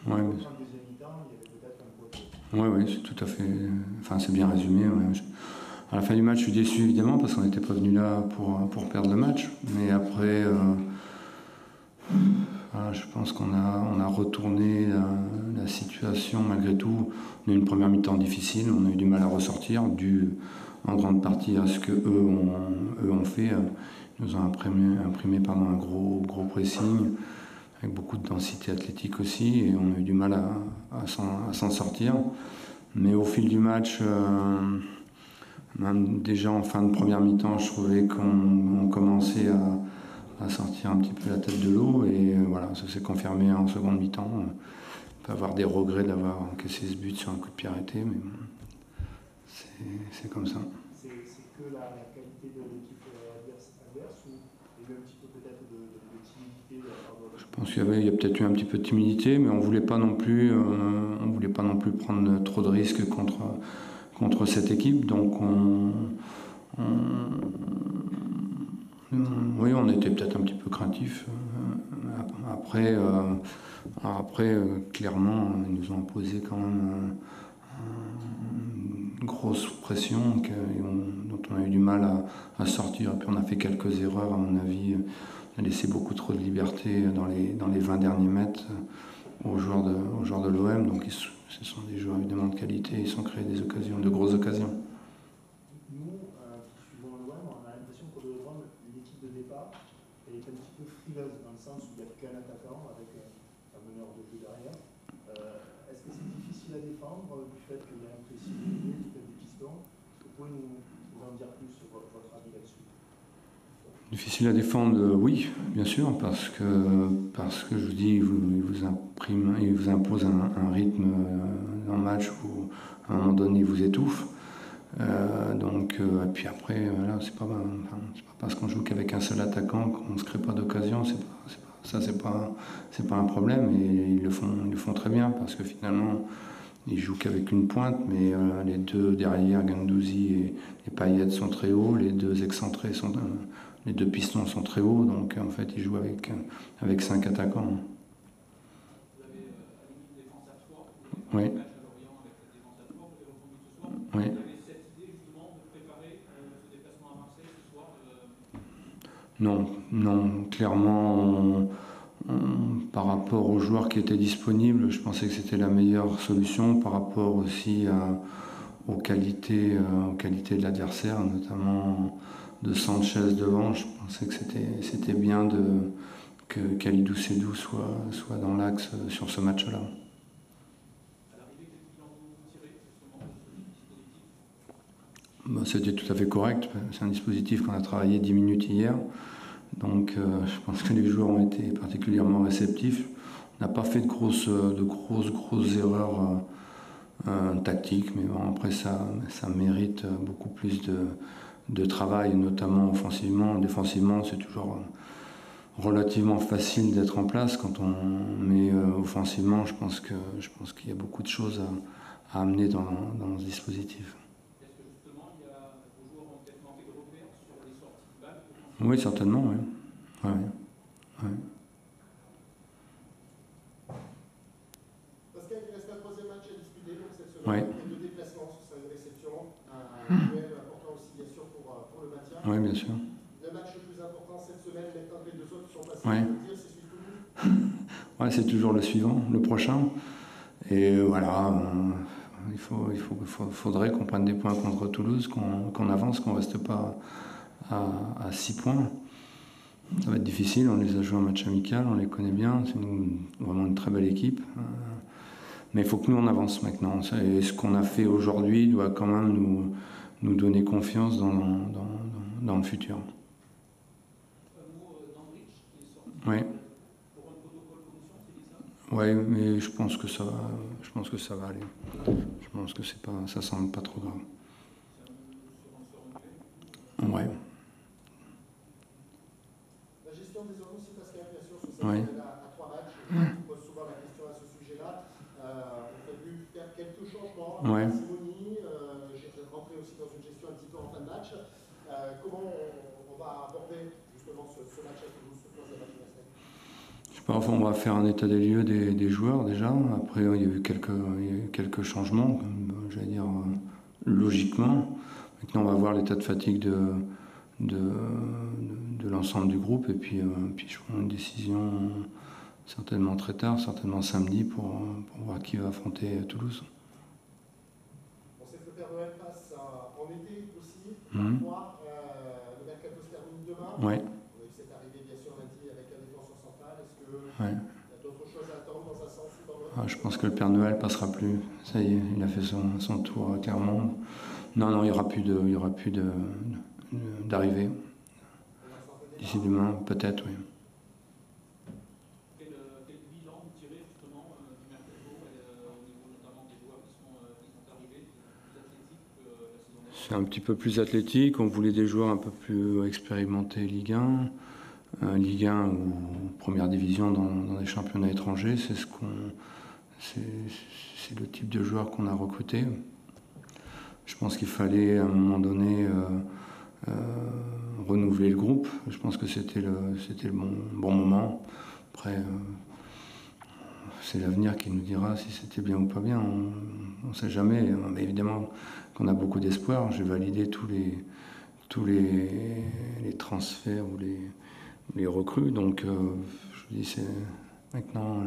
Ouais, En deuxième mi-temps, il y avait peut-être un côté. oui, c'est tout à fait. Enfin, c'est bien résumé. Ouais. À la fin du match, je suis déçu évidemment parce qu'on n'était pas venu là pour perdre le match. Mais après, voilà, je pense qu'on a retourné la situation malgré tout. On a eu une première mi-temps difficile, on a eu du mal à ressortir, dû en grande partie à ce que eux ont fait. Ils nous ont imprimé pendant un gros pressing, avec beaucoup de densité athlétique aussi, et on a eu du mal à s'en sortir. Mais au fil du match, même déjà en fin de première mi-temps, je trouvais qu'on commençait à sortir un petit peu la tête de l'eau, et voilà, ça s'est confirmé en seconde mi-temps. On peut avoir des regrets d'avoir encaissé ce but sur un coup de pied arrêté, mais bon, c'est comme ça. C'est que la qualité de l'équipe adverse, ou il y a eu un petit peu peut-être de timidité de la part de Je pense qu'il y a peut-être eu un petit peu de timidité, mais on voulait pas non plus prendre trop de risques contre cette équipe. Donc oui, on était peut-être un petit peu craintif. Après, clairement, ils nous ont imposé quand même une grosse pression dont on a eu du mal à sortir. Et puis on a fait quelques erreurs, à mon avis. On a laissé beaucoup trop de liberté dans les 20 derniers mètres aux joueurs de l'OM. Donc ce sont des joueurs évidemment de qualité. Ils ont créé des occasions, de grosses occasions. Nous, qui suivons l'OM, on a l'impression qu'au Vélodrome, l'équipe de départ elle est un petit peu frileuse, dans le sens où il n'y a qu'un attaquant avec un meneur de jeu derrière. Est-ce que c'est difficile à défendre du fait qu'il y a un pressing élevé, du fait des pistons? Est-ce que vous pouvez nous en dire plus sur votre avis là-dessus? Difficile à défendre, oui, bien sûr, parce que je vous dis, il vous impose un rythme dans le match où à un moment donné il vous étouffe. Et puis après, voilà, c'est pas parce qu'on joue qu'avec un seul attaquant qu'on se crée pas d'occasion. C'est pas un problème, et ils le font très bien parce que finalement ils jouent qu'avec une pointe, mais les deux derrière, Guendouzi et Payet, sont très hauts, les deux excentrés les deux pistons sont très hauts, donc en fait ils jouent avec 5 attaquants. Vous avez aligné une défense à 3, Oui. le match à Lorient avec la défense à 3, vous avez reconduit ce soir. Oui. Vous avez cette idée justement de préparer ce déplacement à Marseille ce soir Non, clairement, par rapport aux joueurs qui étaient disponibles, je pensais que c'était la meilleure solution par rapport aussi aux qualités de l'adversaire, notamment de Sanchez devant. Je pensais que c'était bien que Kalidou Sédou soit dans l'axe sur ce match-là. À l'arrivée, quel bilan vous tirez justement de ce dispositif? C'était tout à fait correct. C'est un dispositif qu'on a travaillé 10 minutes hier. Donc je pense que les joueurs ont été particulièrement réceptifs. On n'a pas fait de grosses erreurs tactiques, mais bon, après ça mérite beaucoup plus de travail, notamment offensivement. Défensivement, c'est toujours relativement facile d'être en place mais offensivement, je pense qu'il y a beaucoup de choses à amener dans ce dispositif. Est-ce que justement, vos joueurs ont peut-être manqué de repères sur les sorties de balles? Oui, certainement, oui. Pascal, il reste un troisième match à disputer donc cette semaine. Oui. Il y a deux déplacements, ce sera une réception, un duel important aussi bien sûr pour le maintien. Oui, bien sûr. Le match le plus important cette semaine, maintenant que les deux autres sont passés, Oui. dire, c'est celui de Toulouse. Ouais, c'est toujours le suivant, le prochain. Et voilà, faudrait qu'on prenne des points contre Toulouse, qu'on avance, qu'on ne reste pas à 6 points. Ça va être difficile, on les a joués en match amical, on les connaît bien, c'est vraiment une très belle équipe. Mais il faut que nous on avance maintenant. Et ce qu'on a fait aujourd'hui doit quand même nous donner confiance dans le futur. Un mot d'Andrich qui est sorti Oui. pour un protocole commotion, c'est dit ça? Oui, mais je pense que ça va aller. Je pense que ça semble pas trop grave. Ouais. La gestion des zones aussi, Pascal, bien sûr, sur cette Oui. semaine à 3 matchs. On pose souvent la question à ce sujet-là. On a dû faire quelques changements. Ouais. Simonie, j'ai rentré aussi dans une gestion un petit peu en fin de match. Comment on va aborder justement ce match à Toulouse, ce troisième match de la semaine? Je Enfin, on va faire un état des lieux des joueurs déjà. Après, il y a eu quelques changements, j'allais dire logiquement. Maintenant, on va voir l'état de fatigue de l'ensemble du groupe et puis je prends une décision certainement très tard, certainement samedi, pour voir qui va affronter Toulouse. On sait que le Père Noël passe en été aussi. Mmh. Le mercato se termine demain. Ouais. On a eu cette arrivée bien sûr lundi avec la défenseur centrale. Est-ce que Ouais. il y a d'autres choses à attendre dans un sens ou dans l'autre? Je pense que le Père Noël passera plus. Ça y est, il a fait son tour clairement. Non, il n'y aura plus d'arrivée. D'ici demain, peut-être, oui. Quel bilan vous tirez justement du mercato au niveau notamment des joueurs qui sont arrivés, plus athlétiques que la saison dernière? C'est un petit peu plus athlétique. On voulait des joueurs un peu plus expérimentés Ligue 1. Ligue 1 ou première division dans des championnats étrangers, c'est le type de joueur qu'on a recruté. Je pense qu'il fallait à un moment donné renouveler le groupe. Je pense que c'était le bon moment. Après, c'est l'avenir qui nous dira si c'était bien ou pas bien. On ne sait jamais. Mais évidemment qu'on a beaucoup d'espoir. J'ai validé tous les transferts ou les recrues. Donc, je vous dis, maintenant,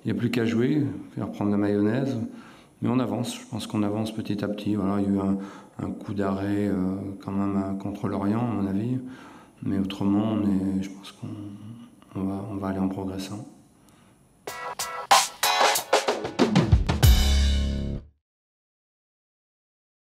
il n'y a plus qu'à jouer, faire prendre la mayonnaise. Mais on avance, je pense qu'on avance petit à petit. Voilà, il y a eu un coup d'arrêt quand même contre l'Orient, à mon avis. Mais autrement, je pense qu'on va aller en progressant.